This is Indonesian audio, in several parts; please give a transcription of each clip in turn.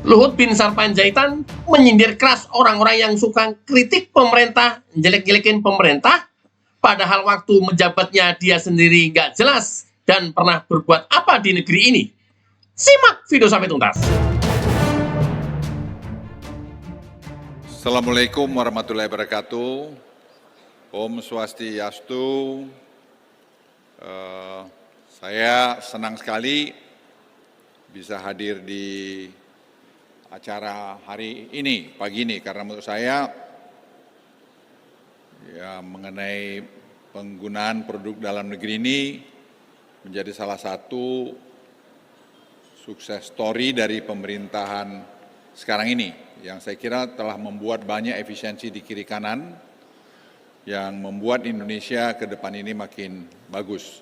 Luhut bin Sarpanjaitan menyindir keras orang-orang yang suka kritik pemerintah, jelek-jelekin pemerintah, padahal waktu menjabatnya dia sendiri nggak jelas dan pernah berbuat apa di negeri ini. Simak video sampai tuntas. Assalamualaikum warahmatullahi wabarakatuh. Om Swastiastu. Saya senang sekali bisa hadir di acara hari ini, pagi ini, karena menurut saya ya mengenai penggunaan produk dalam negeri ini menjadi salah satu sukses story dari pemerintahan sekarang ini, yang saya kira telah membuat banyak efisiensi di kiri kanan, yang membuat Indonesia ke depan ini makin bagus.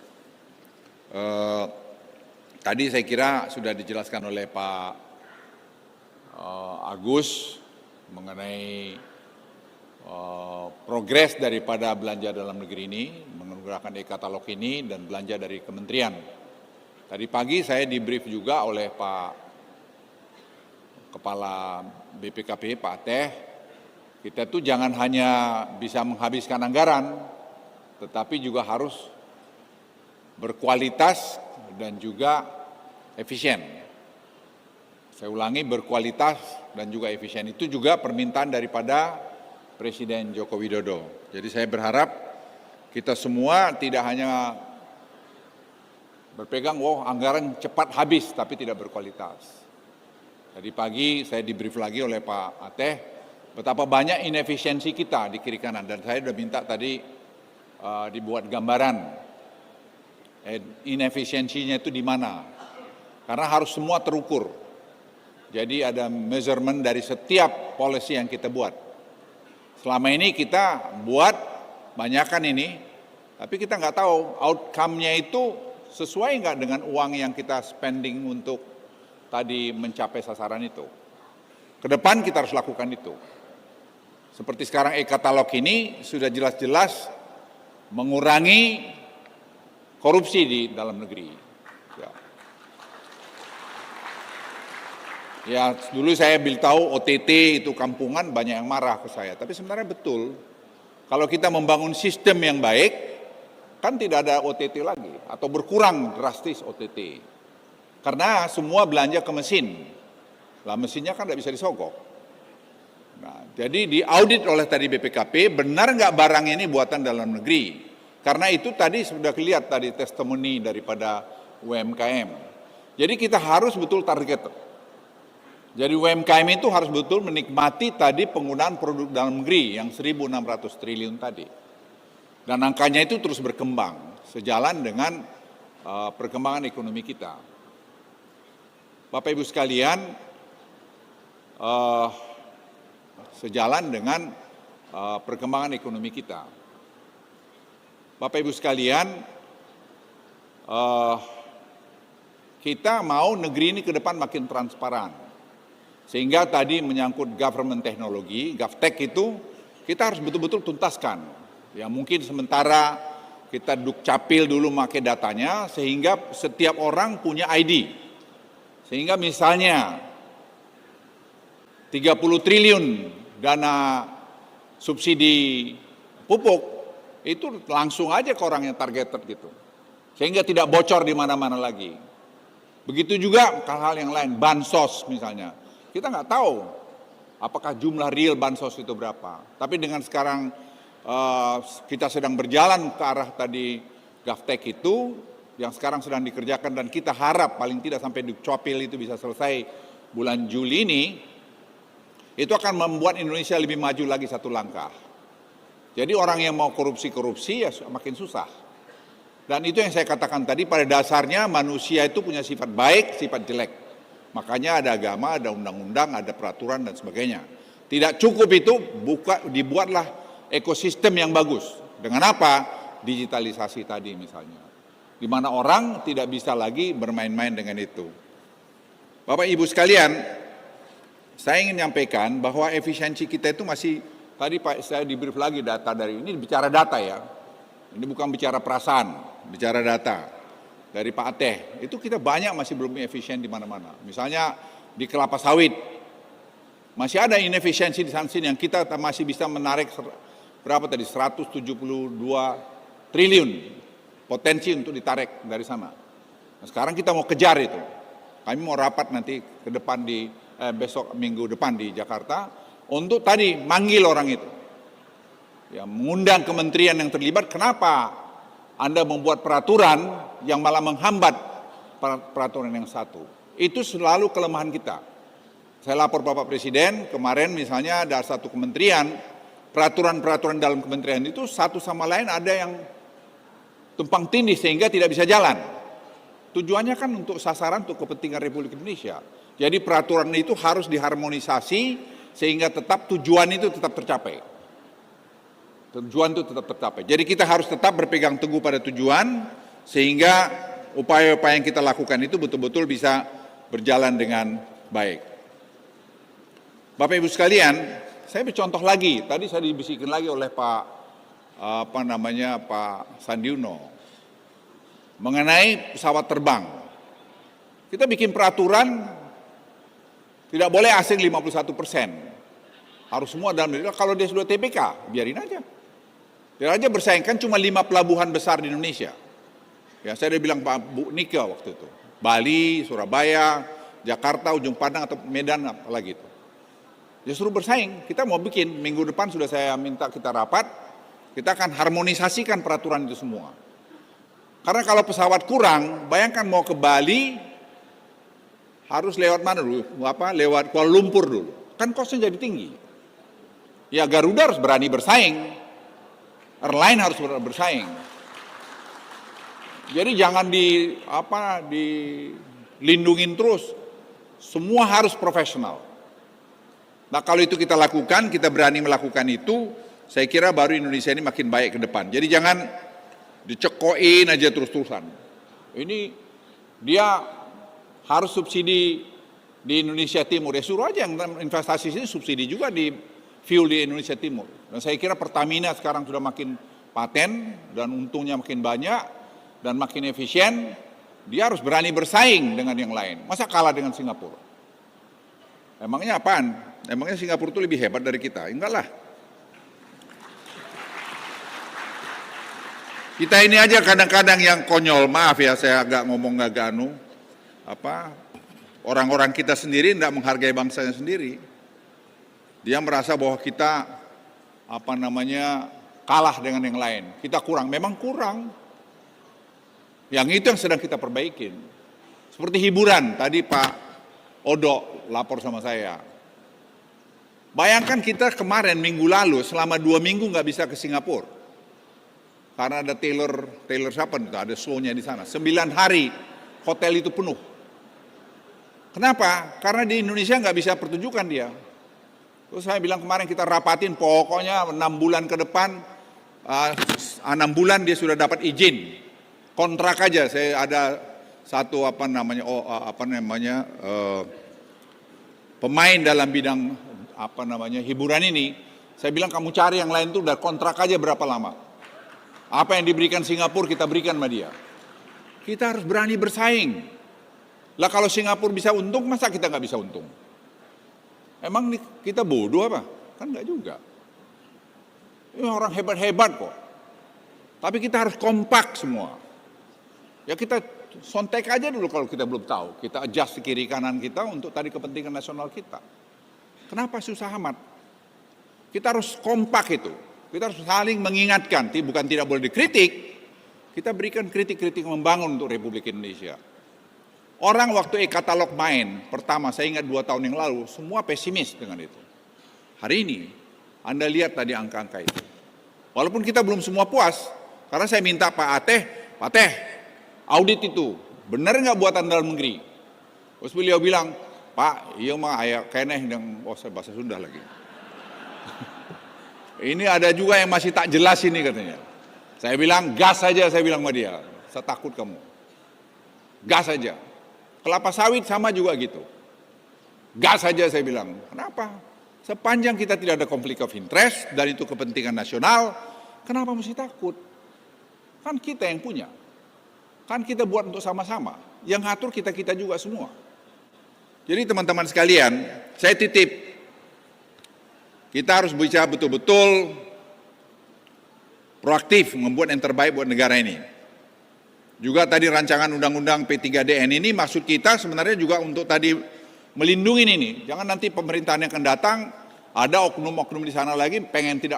Tadi saya kira sudah dijelaskan oleh Pak Agus mengenai progres daripada belanja dalam negeri ini, menggunakan e-katalog ini dan belanja dari kementerian. Tadi pagi saya di-brief juga oleh Pak Kepala BPKP, Pak Ateh, kita tuh jangan hanya bisa menghabiskan anggaran, tetapi juga harus berkualitas dan juga efisien. Saya ulangi, berkualitas dan juga efisien. Itu juga permintaan daripada Presiden Joko Widodo. Jadi saya berharap kita semua tidak hanya berpegang, anggaran cepat habis, tapi tidak berkualitas. Tadi pagi saya di-brief lagi oleh Pak Ateh, betapa banyak inefisiensi kita di kiri kanan, dan saya sudah minta tadi dibuat gambaran inefisiensinya itu di mana, karena harus semua terukur. Jadi ada measurement dari setiap policy yang kita buat. Selama ini kita buat banyakan ini, tapi kita nggak tahu outcome-nya itu sesuai nggak dengan uang yang kita spending untuk tadi mencapai sasaran itu. Kedepan kita harus lakukan itu. Seperti sekarang e-katalog ini sudah jelas-jelas mengurangi korupsi di dalam negeri. Ya, dulu saya tahu OTT itu kampungan, banyak yang marah ke saya. Tapi sebenarnya betul, kalau kita membangun sistem yang baik, kan tidak ada OTT lagi, atau berkurang drastis OTT. Karena semua belanja ke mesin. Lah mesinnya kan tidak bisa disogok. Nah, jadi diaudit oleh tadi BPKP, benar nggak barang ini buatan dalam negeri? Karena itu tadi sudah kelihatan tadi testimoni daripada UMKM. Jadi kita harus betul target. Jadi UMKM itu harus betul menikmati tadi penggunaan produk dalam negeri yang 1.600 triliun tadi. Dan angkanya itu terus berkembang sejalan dengan perkembangan ekonomi kita. Bapak Ibu sekalian, sejalan dengan perkembangan ekonomi kita. Bapak Ibu sekalian, kita mau negeri ini ke depan makin transparan. Sehingga tadi menyangkut government teknologi, GovTech itu kita harus betul-betul tuntaskan. Ya mungkin sementara kita dukcapil dulu pakai datanya sehingga setiap orang punya ID. Sehingga misalnya 30 triliun dana subsidi pupuk itu langsung aja ke orang yang targeted gitu. Sehingga tidak bocor di mana-mana lagi. Begitu juga hal-hal yang lain, bansos misalnya. Kita nggak tahu apakah jumlah real bansos itu berapa. Tapi dengan sekarang kita sedang berjalan ke arah tadi GovTech itu, yang sekarang sedang dikerjakan dan kita harap paling tidak sampai dukcapil itu bisa selesai bulan Juli ini, itu akan membuat Indonesia lebih maju lagi satu langkah. Jadi orang yang mau korupsi ya makin susah. Dan itu yang saya katakan tadi, pada dasarnya manusia itu punya sifat baik, sifat jelek. Makanya ada agama, ada undang-undang, ada peraturan dan sebagainya. Tidak cukup itu, dibuatlah ekosistem yang bagus. Dengan apa? Digitalisasi tadi misalnya. Di mana orang tidak bisa lagi bermain-main dengan itu. Bapak Ibu sekalian, saya ingin menyampaikan bahwa efisiensi kita itu masih, tadi Pak saya di-brief lagi data dari ini, bicara data ya. Ini bukan bicara perasaan, bicara data. Dari Pak Ateh, itu kita banyak masih belum efisien di mana-mana. Misalnya di kelapa sawit. Masih ada inefisiensi di sana sini yang kita masih bisa menarik berapa tadi 172 triliun potensi untuk ditarik dari sana. Nah, sekarang kita mau kejar itu. Kami mau rapat nanti ke depan besok minggu depan di Jakarta untuk tadi manggil orang itu. Ya, mengundang kementerian yang terlibat, kenapa Anda membuat peraturan yang malah menghambat peraturan yang satu. Itu selalu kelemahan kita. Saya lapor Bapak Presiden, kemarin misalnya ada satu kementerian, peraturan-peraturan dalam kementerian itu satu sama lain ada yang tumpang tindih sehingga tidak bisa jalan. Tujuannya kan untuk sasaran, untuk kepentingan Republik Indonesia. Jadi peraturan itu harus diharmonisasi sehingga tetap tujuan itu tetap tercapai. Tujuan itu tetap tercapai. Jadi kita harus tetap berpegang teguh pada tujuan sehingga upaya-upaya yang kita lakukan itu betul-betul bisa berjalan dengan baik. Bapak Ibu sekalian, saya bercontoh lagi. Tadi saya dibisikin lagi oleh Pak Sandi Uno mengenai pesawat terbang. Kita bikin peraturan tidak boleh asing 51%. Harus semua dalam negeri. Kalau dia sudah TPK, biarin aja. Dia aja bersaing, kan cuma 5 pelabuhan besar di Indonesia. Ya, saya udah bilang Pak Bu Nika waktu itu. Bali, Surabaya, Jakarta, Ujung Pandang atau Medan apalagi itu. Justru bersaing, kita mau bikin, minggu depan sudah saya minta kita rapat, kita akan harmonisasikan peraturan itu semua. Karena kalau pesawat kurang, bayangkan mau ke Bali, harus lewat mana dulu? Lewat Kuala Lumpur dulu. Kan kosnya jadi tinggi. Ya Garuda harus berani bersaing, airline harus bersaing. Jadi jangan dilindungin terus. Semua harus profesional. Nah kalau itu kita lakukan, kita berani melakukan itu, saya kira baru Indonesia ini makin baik ke depan. Jadi jangan dicekoin aja terus-terusan. Ini dia harus subsidi di Indonesia Timur. Ya suruh aja yang investasi sini subsidi juga di fuel di Indonesia Timur. Dan saya kira Pertamina sekarang sudah makin paten dan untungnya makin banyak dan makin efisien. Dia harus berani bersaing dengan yang lain. Masa kalah dengan Singapura? Emangnya apaan? Emangnya Singapura itu lebih hebat dari kita? Enggak lah. Kita ini aja kadang-kadang yang konyol, maaf ya saya agak ngomong agak orang-orang kita sendiri tidak menghargai bangsanya sendiri. Dia merasa bahwa kita kalah dengan yang lain. Kita kurang, memang kurang. Yang itu yang sedang kita perbaikin. Seperti hiburan, tadi Pak Odo lapor sama saya. Bayangkan kita kemarin minggu lalu selama 2 minggu nggak bisa ke Singapura. Karena ada Taylor siapa itu, ada show-nya di sana. 9 hari hotel itu penuh. Kenapa? Karena di Indonesia nggak bisa pertunjukan dia. Terus saya bilang kemarin kita rapatin, pokoknya 6 bulan ke depan, 6 bulan dia sudah dapat izin. Kontrak aja, saya ada satu pemain dalam bidang hiburan ini. Saya bilang kamu cari yang lain tuh udah kontrak aja berapa lama. Apa yang diberikan Singapura kita berikan sama dia. Kita harus berani bersaing. Lah kalau Singapura bisa untung, masa kita nggak bisa untung? Emang kita bodoh apa? Kan nggak juga. Ini orang hebat-hebat kok. Tapi kita harus kompak semua. Ya kita sontek aja dulu kalau kita belum tahu. Kita adjust kiri kanan kita untuk tadi kepentingan nasional kita. Kenapa susah amat? Kita harus kompak itu. Kita harus saling mengingatkan, bukan tidak boleh dikritik. Kita berikan kritik-kritik membangun untuk Republik Indonesia. Orang waktu e-katalog main, pertama saya ingat 2 tahun yang lalu, semua pesimis dengan itu. Hari ini, Anda lihat tadi angka-angka itu. Walaupun kita belum semua puas, karena saya minta Pak Ateh, audit itu, benar nggak buatan dalam negeri? Terus beliau bilang, Pak, iya mah ayah keneh yang, saya bahasa Sunda lagi. Ini ada juga yang masih tak jelas ini katanya. Saya bilang gas saja, saya bilang sama dia. Saya takut kamu. Gas saja. Kelapa sawit sama juga gitu. Gas saja saya bilang. Kenapa? Sepanjang kita tidak ada konflik of interest dan itu kepentingan nasional, kenapa mesti takut? Kan kita yang punya. Kan kita buat untuk sama-sama. Yang ngatur kita-kita juga semua. Jadi teman-teman sekalian, saya titip, kita harus bisa betul-betul proaktif membuat yang terbaik buat negara ini. Juga tadi rancangan undang-undang P3DN ini maksud kita sebenarnya juga untuk tadi melindungi ini. Jangan nanti pemerintahan yang akan datang ada oknum-oknum di sana lagi pengen tidak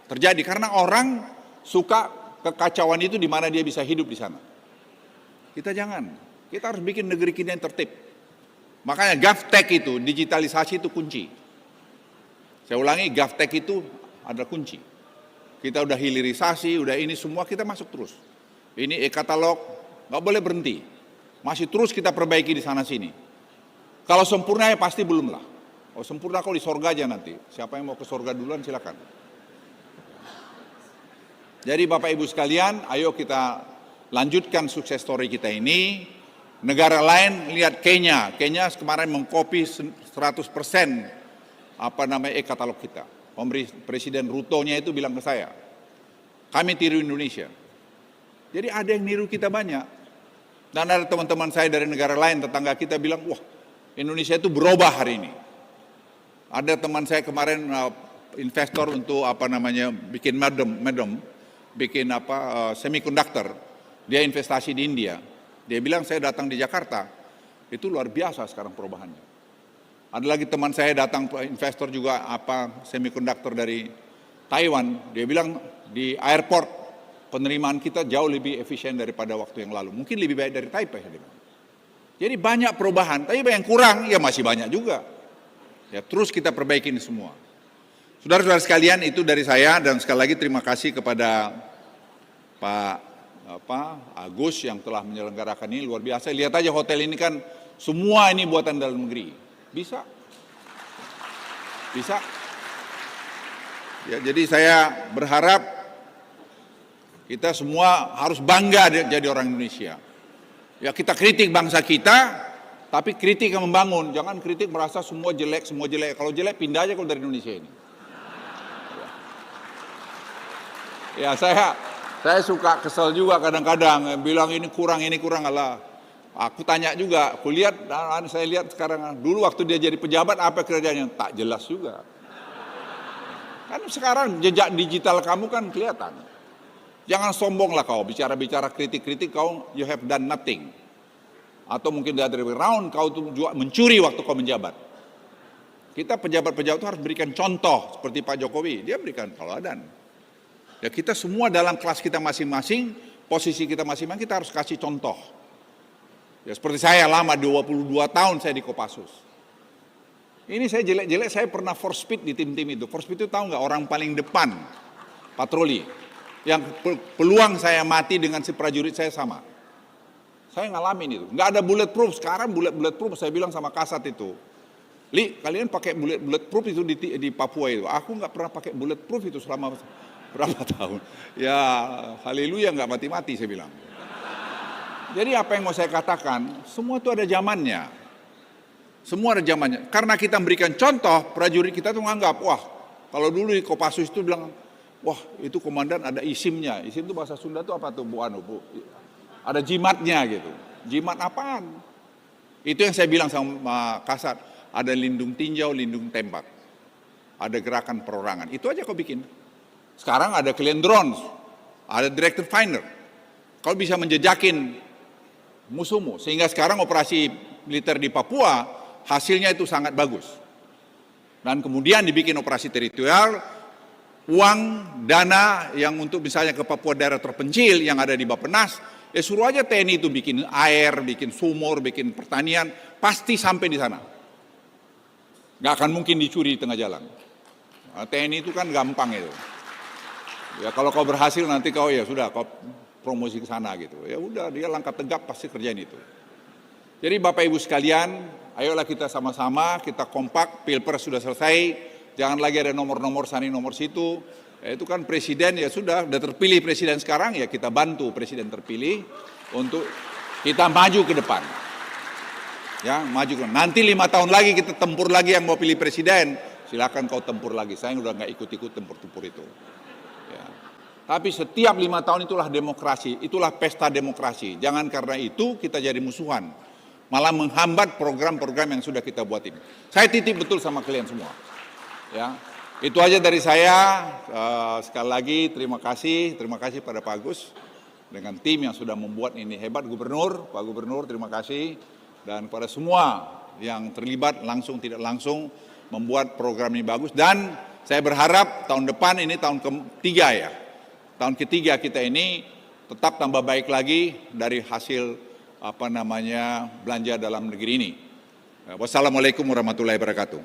terjadi. Karena orang suka kekacauan itu di mana dia bisa hidup di sana. Kita jangan. Kita harus bikin negeri kita yang tertib. Makanya GovTech itu, digitalisasi itu kunci. Saya ulangi, GovTech itu adalah kunci. Kita udah hilirisasi, udah ini semua kita masuk terus. Ini e-katalog, nggak boleh berhenti. Masih terus kita perbaiki di sana sini. Kalau sempurna ya pasti belum lah. Oh sempurna kalau di sorga aja nanti. Siapa yang mau ke sorga duluan silakan. Jadi Bapak Ibu sekalian, ayo kita lanjutkan sukses story kita ini. Negara lain lihat Kenya. Kenya kemarin mengcopy 100% e-katalog kita. Presiden Ruto-nya itu bilang ke saya, kami tiru Indonesia. Jadi ada yang niru kita banyak. Dan ada teman-teman saya dari negara lain, tetangga kita bilang, wah Indonesia itu berubah hari ini. Ada teman saya kemarin investor untuk bikin bikin semikonduktor. Dia investasi di India. Dia bilang saya datang di Jakarta, itu luar biasa sekarang perubahannya. Ada lagi teman saya datang investor juga semikonduktor dari Taiwan. Dia bilang di airport penerimaan kita jauh lebih efisien daripada waktu yang lalu. Mungkin lebih baik dari Taipei. Jadi banyak perubahan, tapi yang kurang ya masih banyak juga. Ya terus kita perbaiki ini semua. Saudara-saudara sekalian, itu dari saya dan sekali lagi terima kasih kepada Pak Agus yang telah menyelenggarakan ini luar biasa. Lihat aja hotel ini kan semua ini buatan dalam negeri. Bisa. Ya, jadi saya berharap kita semua harus bangga jadi orang Indonesia. Ya kita kritik bangsa kita, tapi kritik yang membangun. Jangan kritik merasa semua jelek. Kalau jelek pindah aja kalau dari Indonesia ini. Ya saya suka kesel juga kadang-kadang bilang ini kurang Allah. Aku tanya juga, saya lihat sekarang dulu waktu dia jadi pejabat apa kerjanya tak jelas juga. Kan sekarang jejak digital kamu kan kelihatan. Jangan sombong lah kau bicara-bicara kritik kau you have done nothing. Atau mungkin the other way around kau tuh juga mencuri waktu kau menjabat. Kita pejabat-pejabat itu harus berikan contoh seperti Pak Jokowi, dia berikan teladan. Ya kita semua dalam kelas kita masing-masing, posisi kita masing-masing kita harus kasih contoh. Ya seperti saya lama 22 tahun saya di Kopassus. Ini saya jelek-jelek saya pernah force speed di tim-tim itu. Force speed itu tahu nggak orang paling depan patroli. Yang peluang saya mati dengan si prajurit saya sama. Saya ngalamin itu. Nggak ada bulletproof. Sekarang bulletproof saya bilang sama Kasat itu. Li, kalian pakai bulletproof itu di Papua itu. Aku nggak pernah pakai bulletproof itu selama berapa tahun. Ya haleluya nggak mati-mati saya bilang. Jadi apa yang mau saya katakan, semua itu ada zamannya. Semua ada zamannya. Karena kita memberikan contoh, prajurit kita tuh menganggap, wah kalau dulu di Kopassus itu bilang, wah itu komandan ada isimnya. Isim itu bahasa Sunda itu apa tuh Bu? Ada jimatnya gitu. Jimat apaan? Itu yang saya bilang sama Kasat. Ada lindung tinjau, lindung tembak. Ada gerakan perorangan. Itu aja kau bikin. Sekarang ada kalian drones. Ada director finder. Kau bisa menjejakin musuhmu. Sehingga sekarang operasi militer di Papua hasilnya itu sangat bagus. Dan kemudian dibikin operasi teritorial, uang, dana yang untuk misalnya ke Papua daerah terpencil yang ada di Bappenas, ya suruh aja TNI itu bikin air, bikin sumur, bikin pertanian, pasti sampai di sana. Gak akan mungkin dicuri di tengah jalan. Nah, TNI itu kan gampang itu. Ya kalau kau berhasil nanti kau ya sudah kau promosi ke sana gitu. Ya udah dia langkah tegap pasti kerjain itu. Jadi Bapak Ibu sekalian, ayolah kita sama-sama, kita kompak, Pilpres sudah selesai, jangan lagi ada nomor-nomor sana nomor situ. Ya, itu kan presiden ya sudah terpilih presiden sekarang ya kita bantu presiden terpilih untuk kita maju ke depan. Ya, maju ke depan. Nanti 5 tahun lagi kita tempur lagi yang mau pilih presiden, silakan kau tempur lagi. Saya udah nggak ikut-ikut tempur-tempur itu. Ya. Tapi setiap 5 tahun itulah demokrasi, itulah pesta demokrasi. Jangan karena itu kita jadi musuhan. malah menghambat program-program yang sudah kita buat ini. Saya titip betul sama kalian semua. Ya, itu aja dari saya. Sekali lagi terima kasih pada Pak Agus dengan tim yang sudah membuat ini hebat. Pak Gubernur terima kasih, dan pada semua yang terlibat langsung tidak langsung membuat program ini bagus. Dan saya berharap tahun depan ini tahun ketiga ya. Tahun ketiga kita ini tetap tambah baik lagi dari hasil belanja dalam negeri ini. Wassalamualaikum warahmatullahi wabarakatuh.